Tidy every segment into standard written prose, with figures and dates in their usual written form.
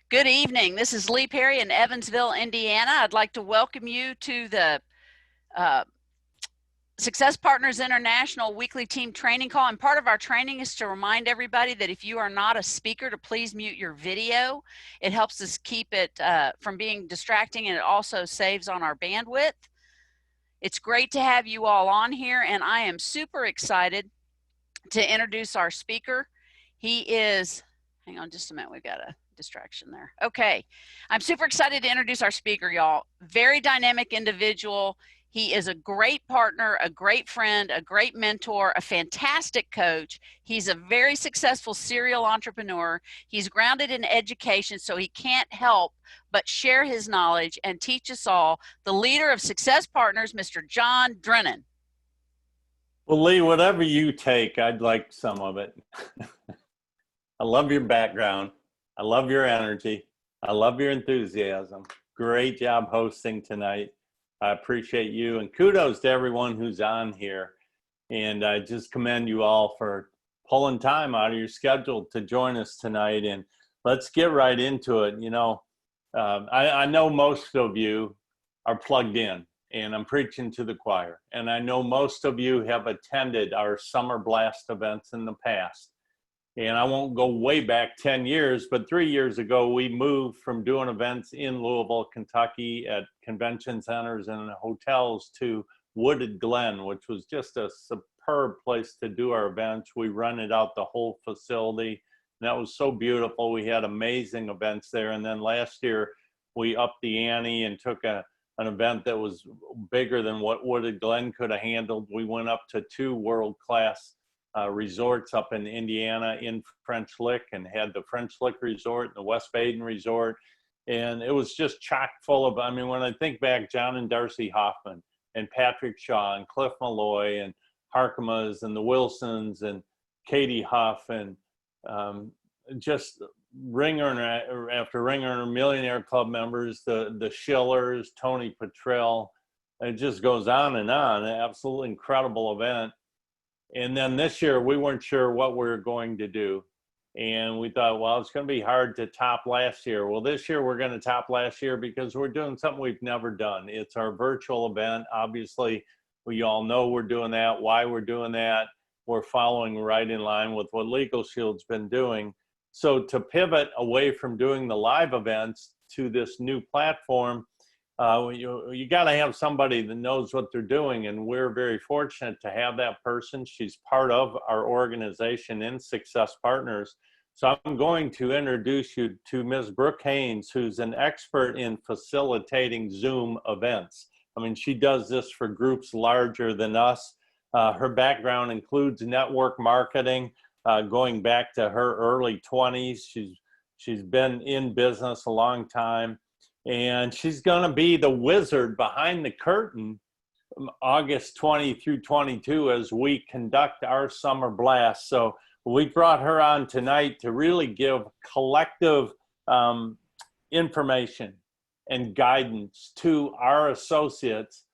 Good evening. This is Lee Perry in Evansville, Indiana. I'd like to welcome you to the uh, Success Partners International weekly team training call. And part of our training is to remind everybody that if you are not a speaker, to please mute your video. It helps us keep it from being distracting, and it also saves on our bandwidth. It's great to have you all on here, and I am super excited to introduce our speaker. He is, hang on just a minute, we've got a distraction there. Okay, I'm super excited to introduce our speaker, y'all. Very dynamic individual. He is a great partner, a great friend, a great mentor, a fantastic coach. He's a very successful serial entrepreneur. He's grounded in education, so he can't help but share his knowledge and teach us all. The leader of Success Partners, Mr. John Drennan. Well, Lee, whatever you take, I'd like some of it. I love your background. I love your energy. I love your enthusiasm. Great job hosting tonight. I appreciate you, and kudos to everyone who's on here. And I just commend you all for pulling time out of your schedule to join us tonight. And let's get right into it. You know, I know most of you are plugged in, and I'm preaching to the choir. And I know most of you have attended our Summer Blast events in the past. And I won't go way back 10 years, but 3 years ago, we moved from doing events in Louisville, Kentucky at convention centers and hotels to Wooded Glen, which was just a superb place to do our events. We rented out the whole facility, and that was so beautiful. We had amazing events there. And then last year, we upped the ante and took an event that was bigger than what Wooded Glen could have handled. We went up to 2 world-class resorts up in Indiana in French Lick, and had the French Lick Resort and the West Baden Resort. And it was just chock full of, I mean, when I think back, John and Darcy Hoffman and Patrick Shaw and Cliff Malloy and Harkemas and the Wilsons and Katie Huff and just ring earner after ring earner, Millionaire Club members, the Schillers, Tony Petrell. It just goes on and on. An absolutely incredible event. And then this year, we weren't sure what we were going to do. And we thought, well, it's going to be hard to top last year. Well, this year, we're going to top last year because we're doing something we've never done. It's our virtual event. Obviously, we all know we're doing that, why we're doing that. We're following right in line with what Legal Shield's been doing. So to pivot away from doing the live events to this new platform, you got to have somebody that knows what they're doing, and we're very fortunate to have that person. She's part of our organization in Success Partners. So I'm going to introduce you to Ms. Brooke Haynes, who's an expert in facilitating Zoom events. I mean, she does this for groups larger than us. Her background includes network marketing, going back to her early 20s. She's been in business a long time. And she's going to be the wizard behind the curtain August 20 through 22 as we conduct our summer blast. So we brought her on tonight to really give collective information and guidance to our associates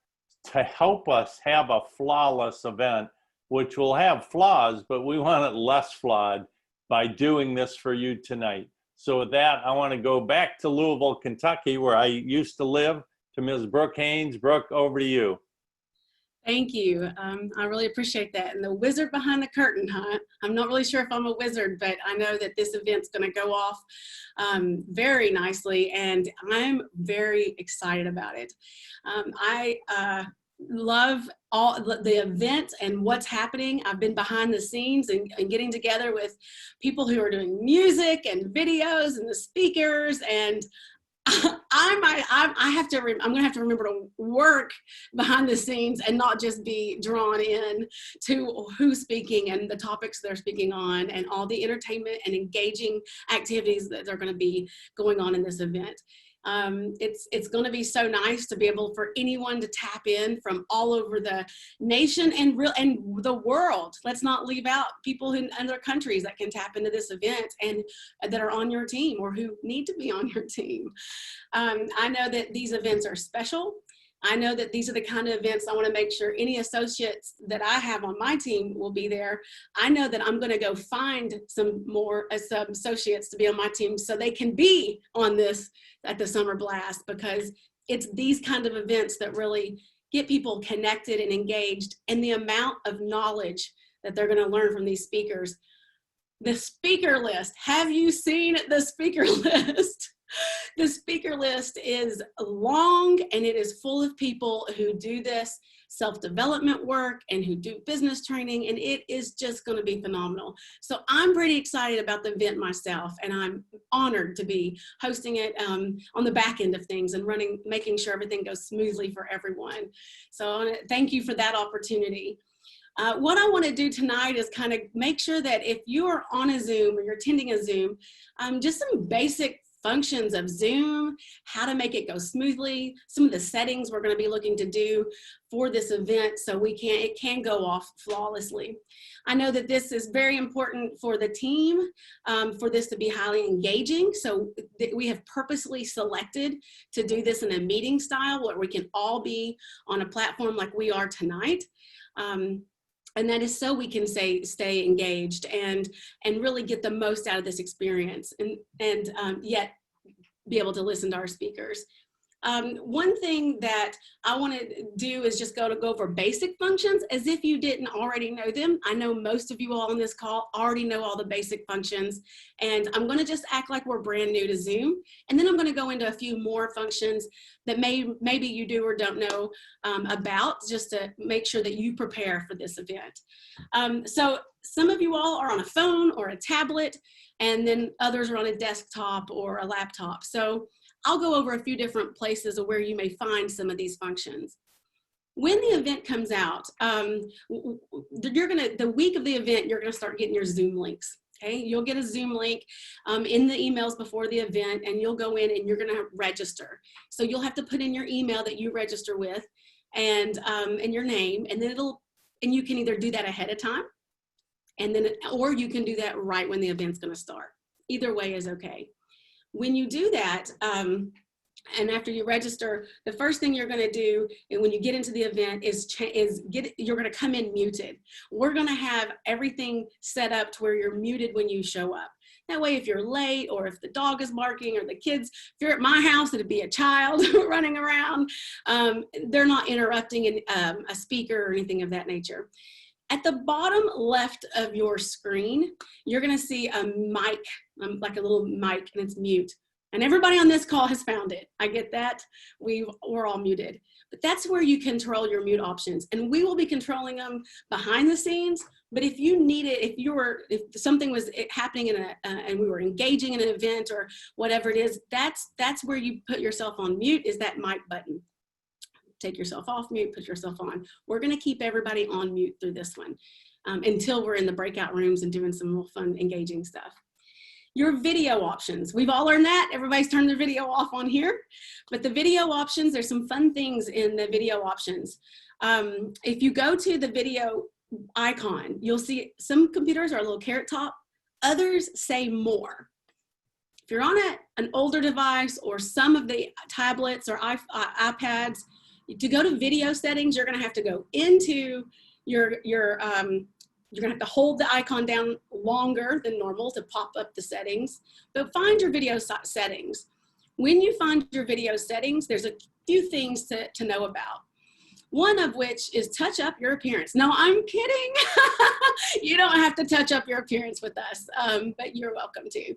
to help us have a flawless event, which will have flaws, but we want it less flawed by doing this for you tonight. So with that, I want to go back to Louisville, Kentucky, where I used to live, to Ms. Brooke Haynes. Brooke, over to you. Thank you. I really appreciate that. And the wizard behind the curtain, huh? I'm not really sure if I'm a wizard, but I know that this event's going to go off very nicely, and I'm very excited about it. I love all the events and what's happening. I've been behind the scenes and getting together with people who are doing music and videos and the speakers, and I'm going to have to remember to work behind the scenes and not just be drawn in to who's speaking and the topics they're speaking on and all the entertainment and engaging activities that are going to be going on in this event. It's going to be so nice to be able for anyone to tap in from all over the nation and the world. Let's not leave out people in other countries that can tap into this event and that are on your team or who need to be on your team. I know that these events are special. I know that these are the kind of events I want to make sure any associates that I have on my team will be there. I know that I'm going to go find some associates to be on my team so they can be on this at the Summer Blast, because it's these kind of events that really get people connected and engaged, and the amount of knowledge that they're going to learn from these speakers. The speaker list, have you seen the speaker list? The speaker list is long, and it is full of people who do this self-development work and who do business training, and it is just going to be phenomenal. So I'm pretty excited about the event myself, and I'm honored to be hosting it on the back end of things and making sure everything goes smoothly for everyone. So I want to thank you for that opportunity. What I want to do tonight is kind of make sure that if you are on a Zoom or you're attending a Zoom, just some basic functions of Zoom, how to make it go smoothly, some of the settings we're going to be looking to do for this event so it can go off flawlessly. I know that this is very important for the team, for this to be highly engaging. So we have purposely selected to do this in a meeting style where we can all be on a platform like we are tonight. And that is so we can stay engaged and really get the most out of this experience and yet be able to listen to our speakers. One thing that I want to do is just go over basic functions as if you didn't already know them. I know most of you all on this call already know all the basic functions, and I'm going to just act like we're brand new to Zoom. And then I'm going to go into a few more functions that maybe you do or don't know about, just to make sure that you prepare for this event. So some of you all are on a phone or a tablet, and then others are on a desktop or a laptop. So I'll go over a few different places of where you may find some of these functions. When the event comes out, the week of the event, you're gonna start getting your Zoom links. Okay, you'll get a Zoom link in the emails before the event, and you'll go in and you're gonna register. So you'll have to put in your email that you register with, and your name, and then you can either do that ahead of time, or you can do that right when the event's gonna start. Either way is okay. When you do that, and after you register, the first thing you're going to do, and when you get into the event, you're going to come in muted. We're going to have everything set up to where you're muted when you show up. That way, if you're late, or if the dog is barking, or the kids, if you're at my house, it'd be a child running around, they're not interrupting a speaker or anything of that nature. At the bottom left of your screen, you're going to see a mic, like a little mic, and it's mute. And everybody on this call has found it. I get that. We're all muted. But that's where you control your mute options. And we will be controlling them behind the scenes. But if you need it, if something was happening and we were engaging in an event or whatever it is, that's where you put yourself on mute, is that mic button. Take yourself off mute, put yourself on. We're going to keep everybody on mute through this one until we're in the breakout rooms and doing some real fun, engaging stuff. Your video options. We've all learned that. Everybody's turned their video off on here. But the video options, there's some fun things in the video options. If you go to the video icon, you'll see some computers are a little carrot top. Others say more. If you're on an older device or some of the tablets or iPads, to go to video settings, you're going to have to go into you're going to have to hold the icon down longer than normal to pop up the settings, but find your video settings. When you find your video settings, there's a few things to know about. One of which is touch up your appearance. No, I'm kidding. You don't have to touch up your appearance with us, but you're welcome to.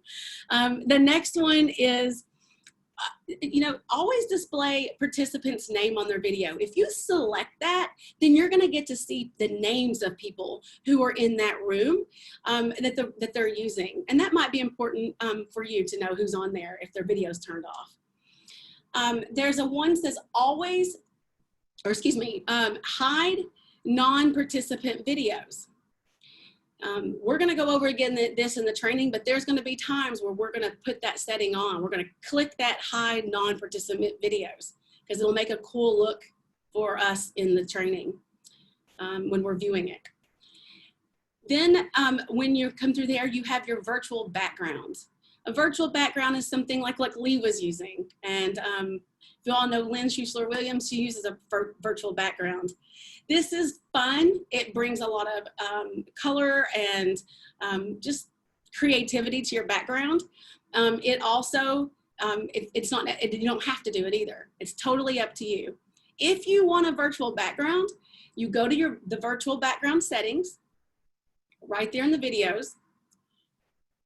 The next one is, always display participants' name on their video. If you select that, then you're going to get to see the names of people who are in that room that they're using. And that might be important for you to know who's on there if their video's turned off. There's a one that says hide non-participant videos. We're going to go over again this in the training, but there's going to be times where we're going to put that setting on. We're going to click that hide non-participant videos because it'll make a cool look for us in the training when we're viewing it. Then when you come through there, you have your virtual backgrounds. A virtual background is something like Lee was using. And if you all know Lynn Schuessler-Williams, she uses a virtual background. This is fun. It brings a lot of color and just creativity to your background. It also, it's not, you don't have to do it either. It's totally up to you. If you want a virtual background, you go to the virtual background settings right there in the videos,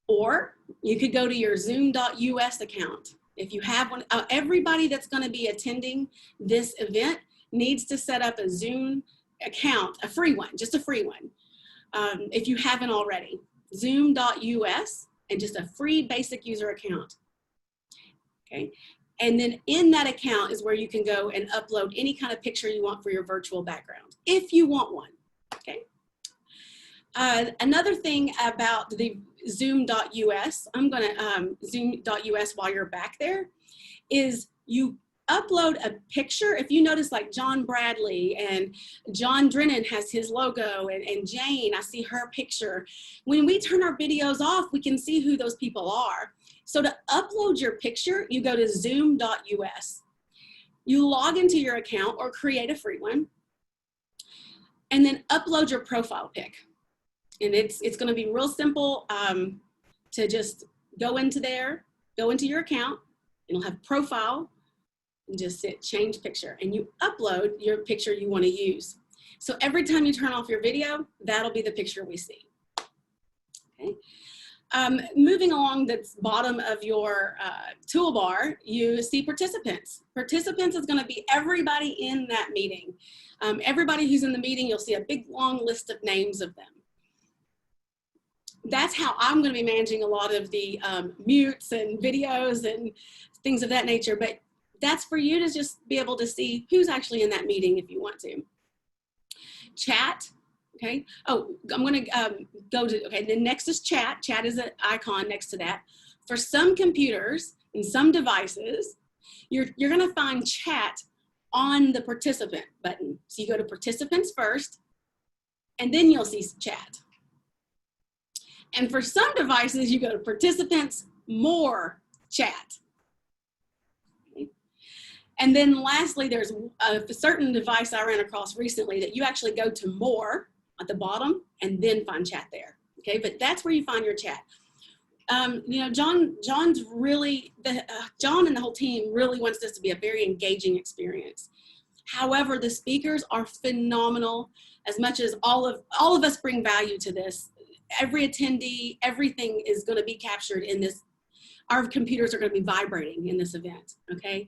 or you could go to your zoom.us account. If you have one, everybody that's going to be attending this event needs to set up a Zoom account, a free one, just a free one. If you haven't already, zoom.us, and just a free basic user account. Okay. And then in that account is where you can go and upload any kind of picture you want for your virtual background, if you want one. Okay. Another thing about the zoom.us, I'm going to zoom.us while you're back there, is you upload a picture. If you notice, like John Bradley and John Drennan has his logo, and Jane, I see her picture. When we turn our videos off, we can see who those people are. So to upload your picture, you go to zoom.us. You log into your account or create a free one, and then upload your profile pic. And it's going to be real simple to just go into your account, and you'll have profile, and just hit change picture, and you upload your picture you want to use. So every time you turn off your video, that'll be the picture we see. Okay. Moving along the bottom of your toolbar, you see participants. Participants is going to be everybody in that meeting. Everybody who's in the meeting, you'll see a big long list of names of them. That's how I'm going to be managing a lot of the mutes and videos and things of that nature. But that's for you to just be able to see who's actually in that meeting if you want to. Chat. Okay. Oh, I'm going to go to, okay, the next is chat. Chat is an icon next to that. For some computers and some devices, you're going to find chat on the participant button. So you go to participants first, and then you'll see chat. And for some devices, you go to participants, more chat. Okay. And then lastly, there's a certain device I ran across recently that you actually go to more at the bottom and then find chat there. Okay, but that's where you find your chat. You know, John's really, John and the whole team really wants this to be a very engaging experience. However, the speakers are phenomenal. As much as all of us bring value to this, every attendee, everything is going to be captured in this. Our computers are going to be vibrating in this event. Okay.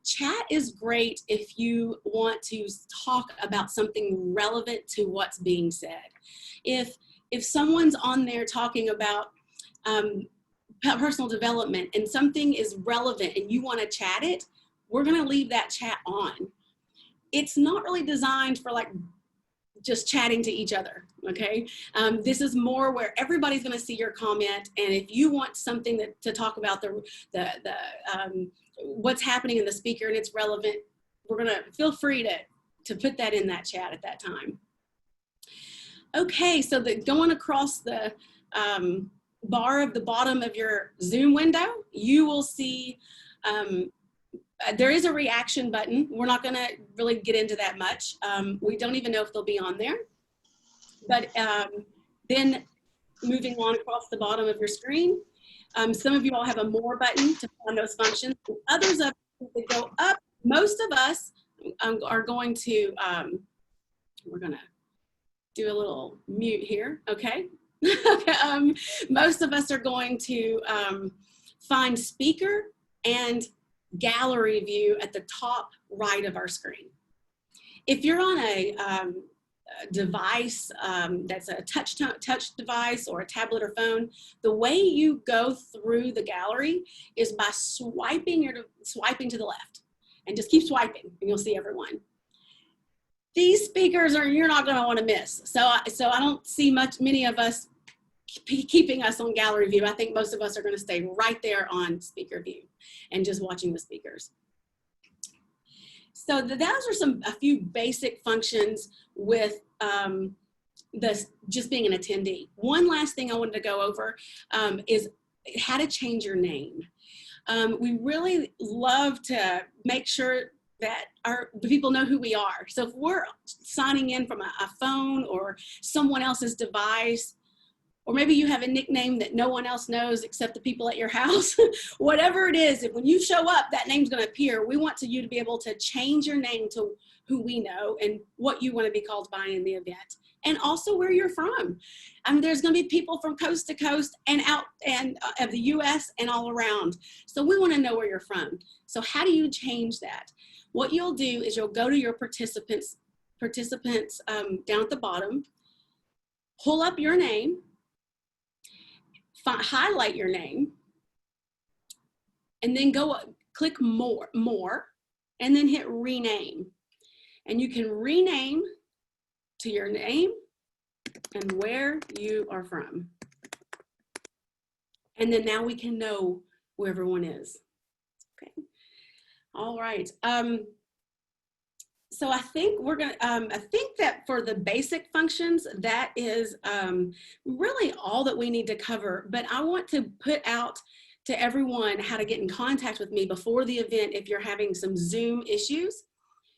Chat is great if you want to talk about something relevant to what's being said. If someone's on there talking about personal development and something is relevant and you want to chat it, we're going to leave that chat on. It's not really designed for like just chatting to each other, okay? This is more where everybody's going to see your comment, and if you want something to talk about what's happening in the speaker and it's relevant, we're going to feel free to put that in that chat at that time. Okay, so going across the bar of the bottom of your Zoom window, you will see there is a reaction button. We're not going to really get into that much. We don't even know if they'll be on there. But then moving on across the bottom of your screen, some of you all have a more button to find those functions. Others of you that go up, most of us are going to, we're going to do a little mute here, okay? Most of us are going to find speaker and gallery view at the top right of our screen. If you're on a device that's a touch device or a tablet or phone, the way you go through the gallery is by swiping to the left, and just keep swiping and you'll see everyone. These speakers you're not going to want to miss. So I don't see many of us keeping us on gallery view. I think most of us are going to stay right there on speaker view and just watching the speakers. So those are a few basic functions with just being an attendee. One last thing I wanted to go over is how to change your name. We really love to make sure that the people know who we are. So if we're signing in from a phone or someone else's device, or maybe you have a nickname that no one else knows except the people at your house, whatever it is, if when you show up, that name's going to appear. We want you to be able to change your name to who we know and what you want to be called by in the event, and also where you're from. There's going to be people from coast to coast and out and of the U.S. and all around. So we want to know where you're from. So how do you change that? What you'll do is you'll go to your participants down at the bottom, pull up your name, highlight your name, and then click more, and then hit rename. And you can rename to your name and where you are from. And then now we can know where everyone is. Okay. All right. So I think we're gonna, I think that for the basic functions, that is really all that we need to cover. But I want to put out to everyone how to get in contact with me before the event if you're having some Zoom issues.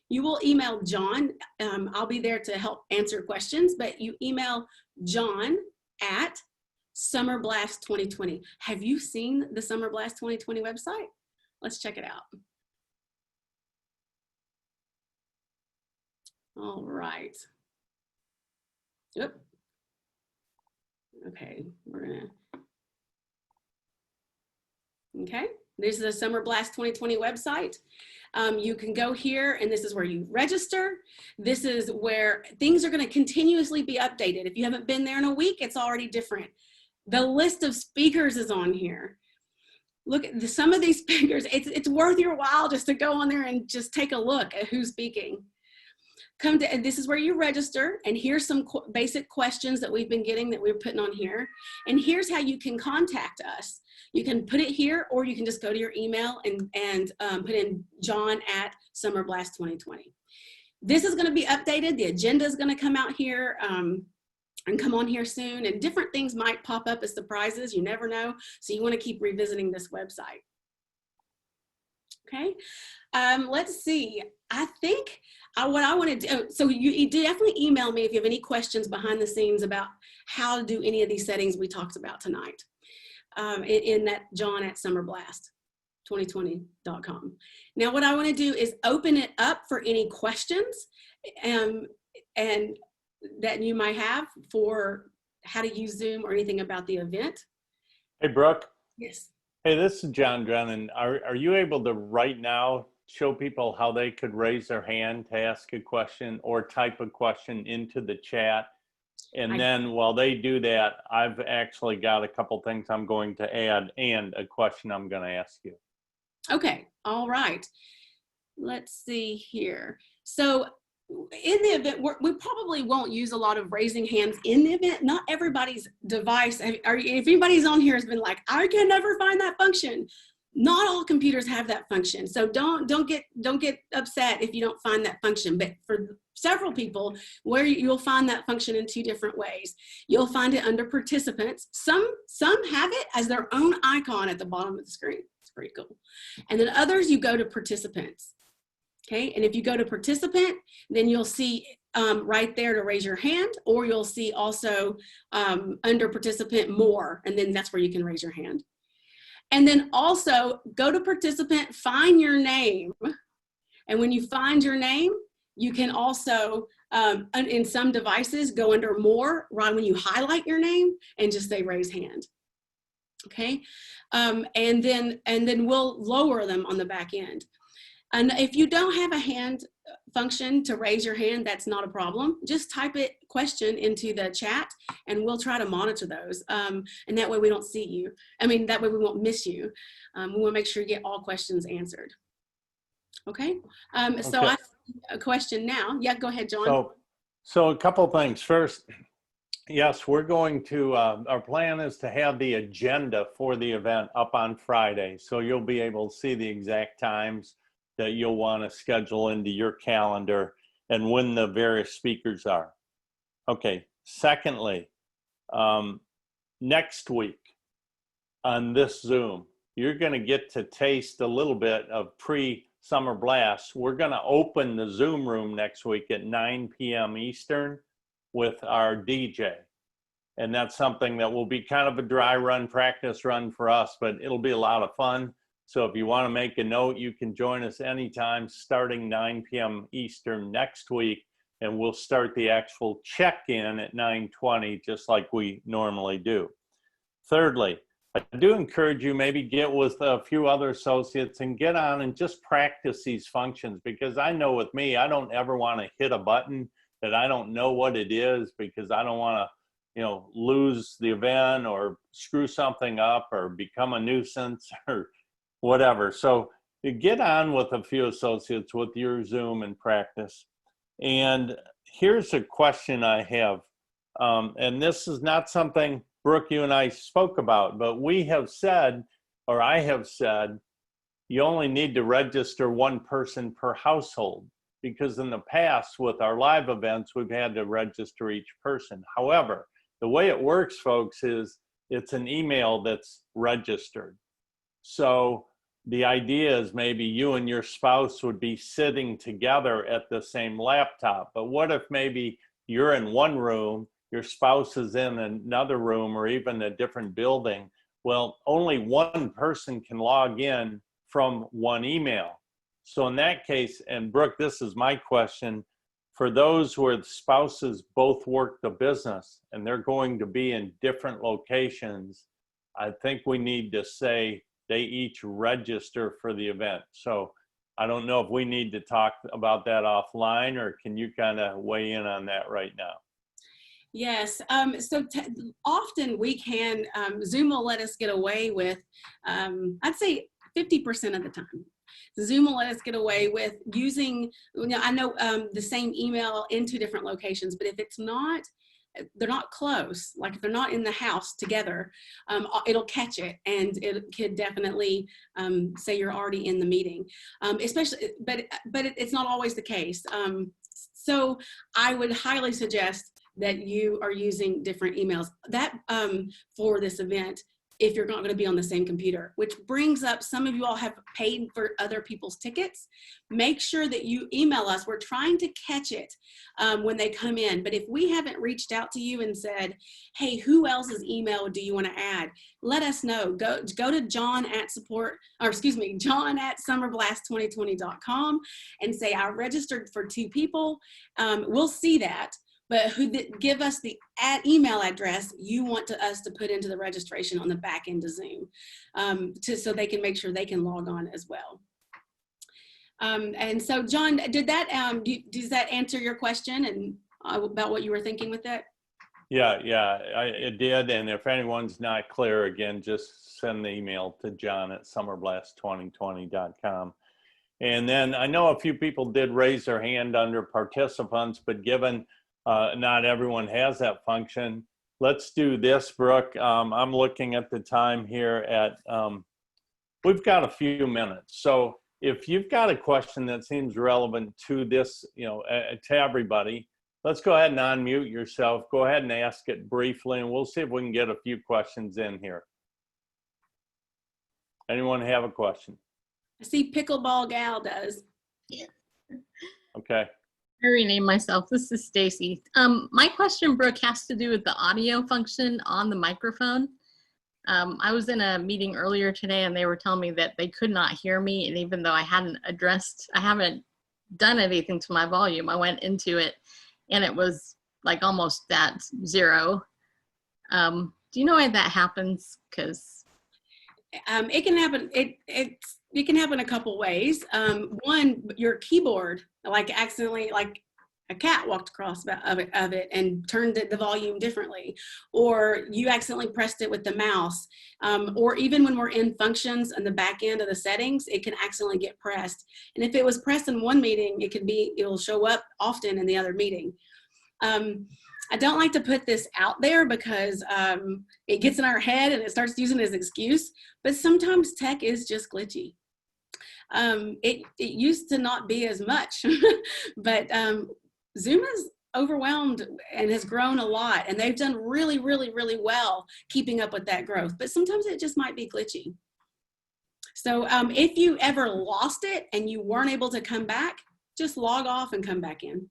You will email John. I'll be there to help answer questions, but you email John at Summer Blast 2020. Have you seen the Summer Blast 2020 website? Let's check it out. All right. Yep. Okay, okay, this is the Summer Blast 2020 website. You can go here and this is where you register. This is where things are going to continuously be updated. If you haven't been there in a week, it's already different. The list of speakers is on here. Look at some of these speakers. It's worth your while just to go on there and just take a look at who's speaking. And this is where you register, and here's some basic questions that we've been getting that we're putting on here. And here's how you can contact us. You can put it here, or you can just go to your email and put in John at Summer Blast 2020. This is going to be updated. The agenda is going to come out here and come on here soon, and different things might pop up as surprises. You never know. So you want to keep revisiting this website. Okay, let's see. I think what I want to do, so you definitely email me if you have any questions behind the scenes about how to do any of these settings we talked about tonight in that John at summerblast2020.com. Now what I want to do is open it up for any questions and that you might have for how to use Zoom or anything about the event. Hey, Brooke. Yes. Hey, this is John Drennan. Are you able to right now show people how they could raise their hand to ask a question or type a question into the chat? And then while they do that, I've actually got a couple things I'm going to add and a question I'm going to ask you. Okay, all right. Let's see here. So in the event, we probably won't use a lot of raising hands in the event. Not everybody's device, if anybody's on here has been like, I can never find that function. Not all computers have that function. So don't get upset if you don't find that function. But for several people, where you'll find that function in two different ways. You'll find it under participants. Some have it as their own icon at the bottom of the screen. It's pretty cool. And then others, you go to participants. Okay, and if you go to participant, then you'll see right there to raise your hand, or you'll see also under participant more, and then that's where you can raise your hand. And then also go to participant, find your name. And when you find your name, you can also, in some devices, go under more, right when you highlight your name and just say raise hand. Okay, and then we'll lower them on the back end. And if you don't have a hand function to raise your hand, that's not a problem. Just type it question into the chat and we'll try to monitor those. And that way we don't see you. I mean, that way we won't miss you. We want to make sure you get all questions answered. Okay. So I have a question now. Yeah, go ahead, John. So a couple things. First, yes, we're going to, our plan is to have the agenda for the event up on Friday. So you'll be able to see the exact times that you'll want to schedule into your calendar and when the various speakers are. Okay, secondly, next week, on this Zoom. You're going to get to taste a little bit of pre-summer blast. We're going to open the Zoom room next week at 9 p.m. Eastern with our DJ. And that's something that will be kind of a dry run, practice run for us, but it'll be a lot of fun. So if you want to make a note, you can join us anytime starting 9 p.m. Eastern next week. And we'll start the actual check-in at 9:20, just like we normally do. Thirdly, I do encourage you maybe get with a few other associates and get on and just practice these functions, because I know with me, I don't ever want to hit a button that I don't know what it is, because I don't want to, lose the event or screw something up or become a nuisance or whatever. So you get on with a few associates with your Zoom and practice. And here's a question I have, and this is not something, Brooke, you and I spoke about, but we have said, or I have said, you only need to register one person per household, because in the past with our live events, we've had to register each person. However, the way it works, folks, is it's an email that's registered. So the idea is maybe you and your spouse would be sitting together at the same laptop. But what if maybe you're in one room, your spouse is in another room, or even a different building? Well, only one person can log in from one email. So in that case, and Brooke, this is my question, for those where the spouses both work the business and they're going to be in different locations, I think we need to say they each register for the event. So I don't know if we need to talk about that offline, or can you kind of weigh in on that right now? Yes, so often we can, Zoom will let us get away with, I'd say 50% of the time. Zoom will let us get away with using, I know the same email in two different locations, but if it's not, they're not close, like if they're not in the house together, it'll catch it, and it could definitely say you're already in the meeting, especially, but it's not always the case. So I would highly suggest that you are using different emails that for this event, if you're not going to be on the same computer, which brings up, some of you all have paid for other people's tickets. Make sure that you email us. We're trying to catch it when they come in. But if we haven't reached out to you and said, hey, who else's email do you want to add? Let us know. Go to John at summerblast2020.com and say, I registered for 2 people. We'll see that. But give us the email address you want us to put into the registration on the back end of Zoom, so they can make sure they can log on as well. And so, John, does that answer your question and about what you were thinking with that? Yeah, it did. And if anyone's not clear, again, just send the email to John at summerblast2020.com. And then I know a few people did raise their hand under participants, but given not everyone has that function, let's do this, Brooke. I'm looking at the time here at, we've got a few minutes. So if you've got a question that seems relevant to this, to everybody, let's go ahead and unmute yourself. Go ahead and ask it briefly, and we'll see if we can get a few questions in here. Anyone have a question? I see Pickleball Gal does. Yeah. Okay. I renamed myself. This is Stacy. My question, Brooke, has to do with the audio function on the microphone. I was in a meeting earlier today, and they were telling me that they could not hear me. And even though I haven't done anything to my volume, I went into it, and it was like almost at 0. Do you know why that happens? Because it can happen. It can happen a couple ways. One, your keyboard, accidentally, like a cat walked across of it and turned the volume differently, or you accidentally pressed it with the mouse, or even when we're in functions on the back end of the settings, it can accidentally get pressed. And if it was pressed in one meeting, it'll show up often in the other meeting. I don't like to put this out there because it gets in our head and it starts using it as an excuse, but sometimes tech is just glitchy. It used to not be as much, but Zoom is overwhelmed and has grown a lot, and they've done really, really, really well keeping up with that growth, but sometimes it just might be glitchy. So if you ever lost it and you weren't able to come back, just log off and come back in.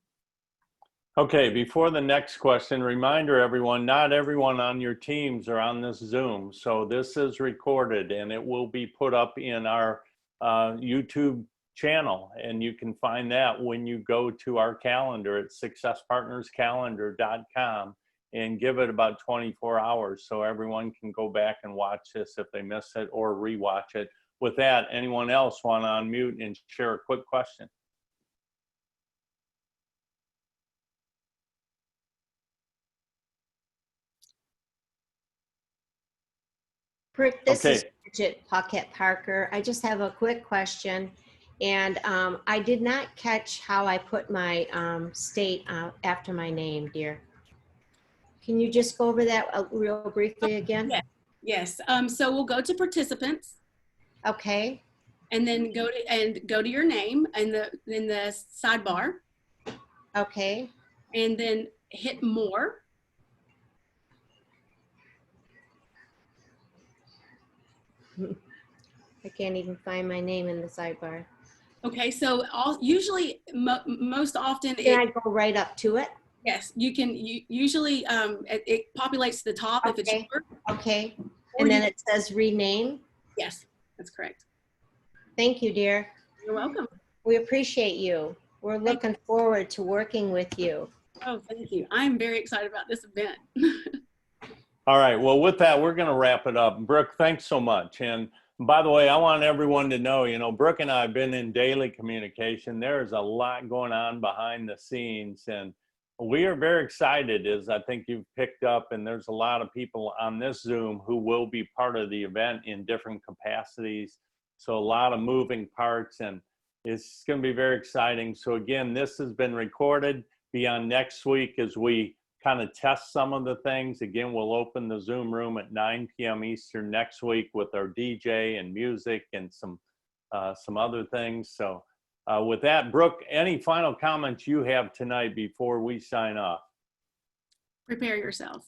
Okay, before the next question, reminder everyone, not everyone on your teams are on this Zoom. So this is recorded and it will be put up in our YouTube channel. And you can find that when you go to our calendar at successpartnerscalendar.com and give it about 24 hours so everyone can go back and watch this if they miss it or rewatch it. With that, anyone else want to unmute and share a quick question? Brooke, this Okay. is Bridget Paquette Parker. I just have a quick question. And I did not catch how I put my state after my name, dear. Can you just go over that real briefly again? Yes. So we'll go to participants. Okay. And then go to your name in the sidebar. Okay. And then hit more. I can't even find my name in the sidebar. Okay, so usually, most often, Can I go right up to it? Yes, you can. Usually, it populates to the top if it's Okay. yours. Okay. And then it says rename. Yes, that's correct. Thank you, dear. You're welcome. We appreciate you. We're looking forward to working with you. Oh, thank you. I'm very excited about this event. All right, well, with that, we're going to wrap it up. Brooke, thanks so much. And by the way, I want everyone to know, you know, Brooke and I have been in daily communication. There's a lot going on behind the scenes, and we are very excited, as I think you've picked up, and there's a lot of people on this Zoom who will be part of the event in different capacities. So a lot of moving parts, and it's going to be very exciting. So again, this has been recorded. Be on next week as we kind of test some of the things. Again, we'll open the Zoom room at 9 p.m. Eastern next week with our DJ and music and some other things. So with that, Brooke, any final comments you have tonight before we sign off? Prepare yourself.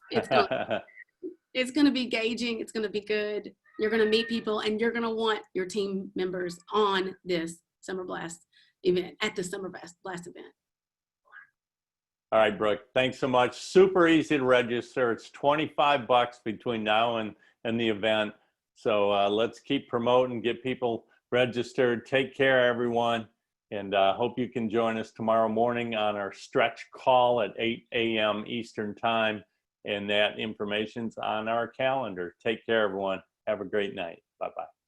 It's going to be engaging. It's going to be good. You're going to meet people, and you're going to want your team members on this Summer Blast event, at the Summer Blast event. All right, Brooke, thanks so much. Super easy to register. It's $25 between now and the event. So let's keep promoting, get people registered. Take care, everyone. And hope you can join us tomorrow morning on our stretch call at 8 a.m. Eastern time. And that information's on our calendar. Take care, everyone. Have a great night. Bye-bye.